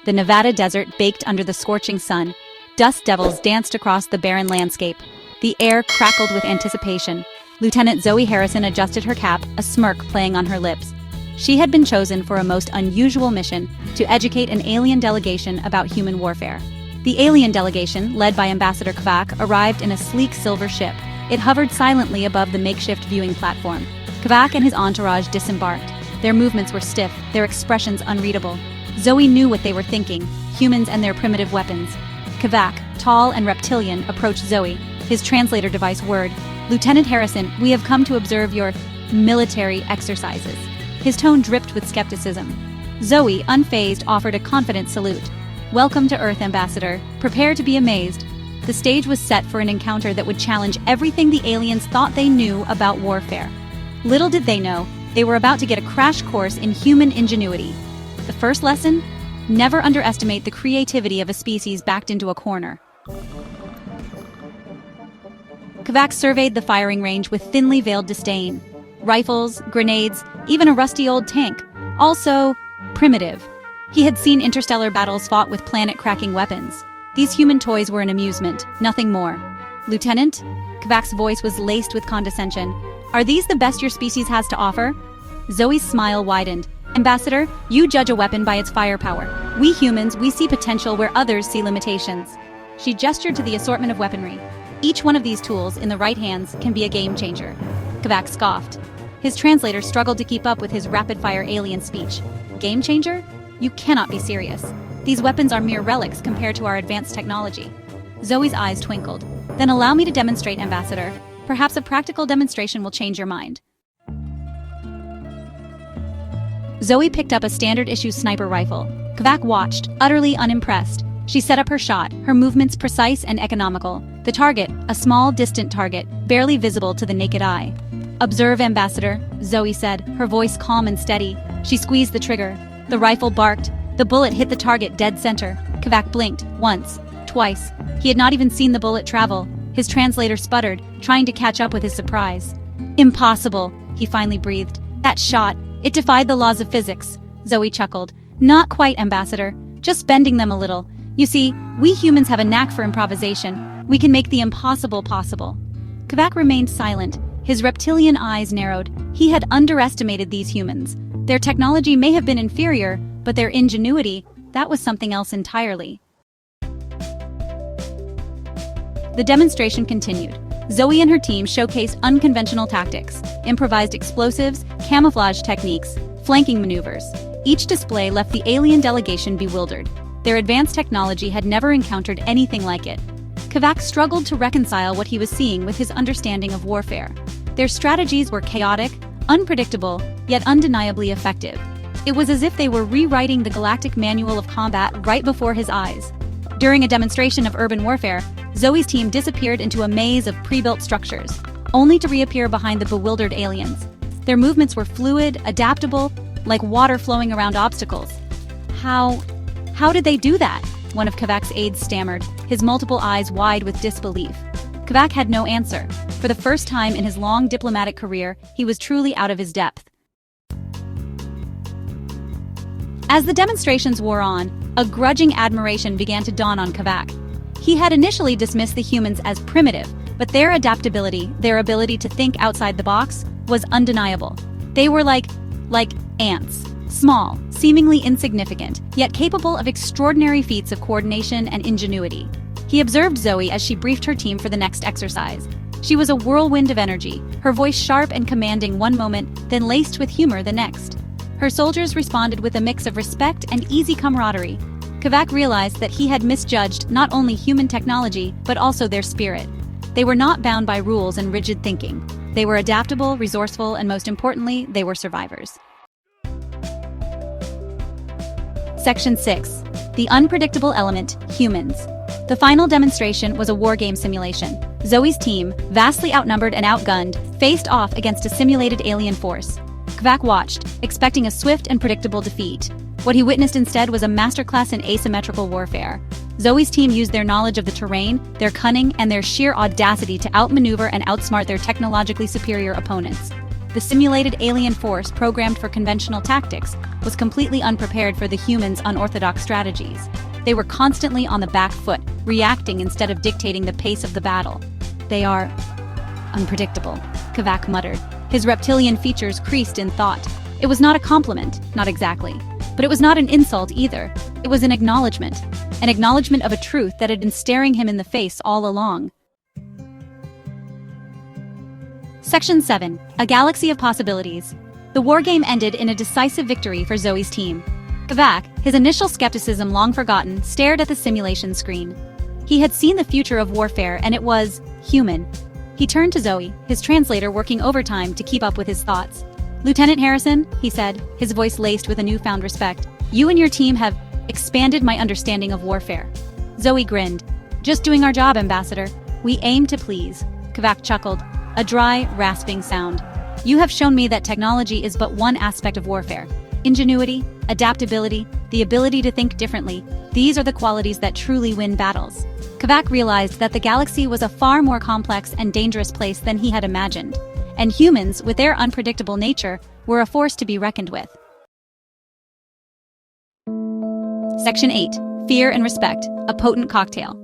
The Nevada desert baked under the scorching sun. Dust devils danced across the barren landscape. The air crackled with anticipation. Lieutenant Zoe Harrison adjusted her cap, a smirk playing on her lips. She had been chosen for a most unusual mission to educate an alien delegation about human warfare. The alien delegation, led by Ambassador Kvak, arrived in a sleek silver ship. It hovered silently above the makeshift viewing platform. Kvak and his entourage disembarked. Their movements were stiff, their expressions unreadable. Zoe knew what they were thinking, humans and their primitive weapons. Kvak, tall and reptilian, approached Zoe. His translator device whirred. "Lieutenant Harrison, we have come to observe your military exercises." His tone dripped with skepticism. Zoe, unfazed, offered a confident salute. "Welcome to Earth, Ambassador. Prepare to be amazed." The stage was set for an encounter that would challenge everything the aliens thought they knew about warfare. Little did they know, they were about to get a crash course in human ingenuity. The first lesson? Never underestimate the creativity of a species backed into a corner. Kvak surveyed the firing range with thinly veiled disdain. Rifles, grenades, even a rusty old tank. Also, primitive. He had seen interstellar battles fought with planet-cracking weapons. These human toys were an amusement, nothing more. "Lieutenant?" Kvak's voice was laced with condescension. "Are these the best your species has to offer?" Zoe's smile widened. "Ambassador, you judge a weapon by its firepower. We humans, we see potential where others see limitations." She gestured to the assortment of weaponry. "Each one of these tools, in the right hands, can be a game-changer." Kvak scoffed. His translator struggled to keep up with his rapid-fire alien speech. "Game-changer? You cannot be serious. These weapons are mere relics compared to our advanced technology." Zoe's eyes twinkled. "Then allow me to demonstrate, Ambassador. Perhaps a practical demonstration will change your mind." Zoe picked up a standard-issue sniper rifle. Kvak watched, utterly unimpressed. She set up her shot, her movements precise and economical. The target, a small, distant target, barely visible to the naked eye. "Observe, Ambassador," Zoe said, her voice calm and steady. She squeezed the trigger. The rifle barked. The bullet hit the target dead center. Kvak blinked, once, twice. He had not even seen the bullet travel. His translator sputtered, trying to catch up with his surprise. "Impossible," he finally breathed. "That shot, it defied the laws of physics." Zoe chuckled. "Not quite, Ambassador. Just bending them a little. You see, we humans have a knack for improvisation. We can make the impossible possible." Kvak remained silent. His reptilian eyes narrowed. He had underestimated these humans. Their technology may have been inferior, but their ingenuity, that was something else entirely. The demonstration continued. Zoe and her team showcased unconventional tactics, improvised explosives, camouflage techniques, flanking maneuvers. Each display left the alien delegation bewildered. Their advanced technology had never encountered anything like it. Kvak struggled to reconcile what he was seeing with his understanding of warfare. Their strategies were chaotic, unpredictable, yet undeniably effective. It was as if they were rewriting the galactic manual of combat right before his eyes. During a demonstration of urban warfare, Zoe's team disappeared into a maze of pre-built structures, only to reappear behind the bewildered aliens. Their movements were fluid, adaptable, like water flowing around obstacles. How did they do that?" One of Kvak's aides stammered, his multiple eyes wide with disbelief. Kvak had no answer. For the first time in his long diplomatic career, he was truly out of his depth. As the demonstrations wore on, a grudging admiration began to dawn on Kvak. He had initially dismissed the humans as primitive, but their adaptability, their ability to think outside the box, was undeniable. They were like ants. Small, seemingly insignificant, yet capable of extraordinary feats of coordination and ingenuity. He observed Zoe as she briefed her team for the next exercise. She was a whirlwind of energy, her voice sharp and commanding one moment, then laced with humor the next. Her soldiers responded with a mix of respect and easy camaraderie. Kvak realized that he had misjudged not only human technology, but also their spirit. They were not bound by rules and rigid thinking. They were adaptable, resourceful, and most importantly, they were survivors. Section 6. The unpredictable element, humans. The final demonstration was a wargame simulation. Zoe's team, vastly outnumbered and outgunned, faced off against a simulated alien force. Kvak watched, expecting a swift and predictable defeat. What he witnessed instead was a masterclass in asymmetrical warfare. Zoe's team used their knowledge of the terrain, their cunning, and their sheer audacity to outmaneuver and outsmart their technologically superior opponents. The simulated alien force programmed for conventional tactics was completely unprepared for the humans' unorthodox strategies. They were constantly on the back foot, reacting instead of dictating the pace of the battle. "They are unpredictable," Kavak muttered. His reptilian features creased in thought. It was not a compliment, not exactly. But it was not an insult either. It was an acknowledgement of a truth that had been staring him in the face all along. Section 7. A Galaxy of Possibilities. The wargame ended in a decisive victory for Zoe's team. Kavak, his initial skepticism long forgotten, stared at the simulation screen. He had seen the future of warfare, and it was human. He turned to Zoe, his translator working overtime to keep up with his thoughts. "Lieutenant Harrison," he said, his voice laced with a newfound respect, "you and your team have expanded my understanding of warfare." Zoe grinned. "Just doing our job, Ambassador. We aim to please." Kavak chuckled, a dry, rasping sound. "You have shown me that technology is but one aspect of warfare. Ingenuity, adaptability, the ability to think differently, these are the qualities that truly win battles." Kavak realized that the galaxy was a far more complex and dangerous place than he had imagined, and humans, with their unpredictable nature, were a force to be reckoned with. Section 8. Fear and Respect, a Potent Cocktail.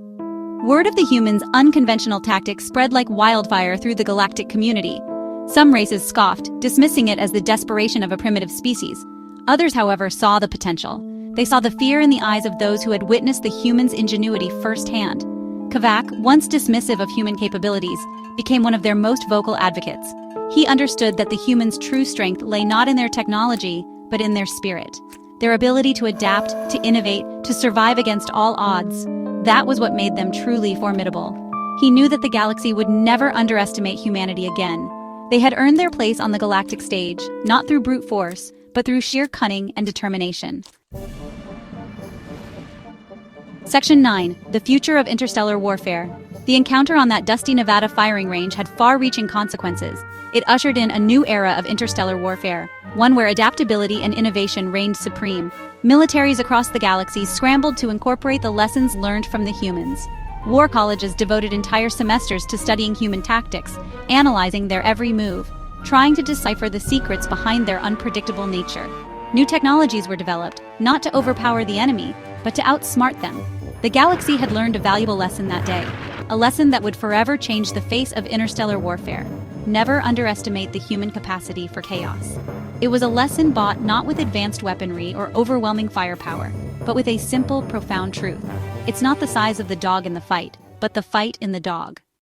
Word of the humans' unconventional tactics spread like wildfire through the galactic community. Some races scoffed, dismissing it as the desperation of a primitive species. Others, however, saw the potential. They saw the fear in the eyes of those who had witnessed the humans' ingenuity firsthand. Kavak, once dismissive of human capabilities, became one of their most vocal advocates. He understood that the humans' true strength lay not in their technology, but in their spirit. Their ability to adapt, to innovate, to survive against all odds. That was what made them truly formidable. He knew that the galaxy would never underestimate humanity again. They had earned their place on the galactic stage, not through brute force, but through sheer cunning and determination. Section 9. The Future of Interstellar Warfare. The encounter on that dusty Nevada firing range had far-reaching consequences. It ushered in a new era of interstellar warfare, one where adaptability and innovation reigned supreme. Militaries across the galaxy scrambled to incorporate the lessons learned from the humans. War colleges devoted entire semesters to studying human tactics, analyzing their every move, trying to decipher the secrets behind their unpredictable nature. New technologies were developed, not to overpower the enemy, but to outsmart them. The galaxy had learned a valuable lesson that day, a lesson that would forever change the face of interstellar warfare. Never underestimate the human capacity for chaos. It was a lesson bought not with advanced weaponry or overwhelming firepower, but with a simple, profound truth. It's not the size of the dog in the fight, but the fight in the dog.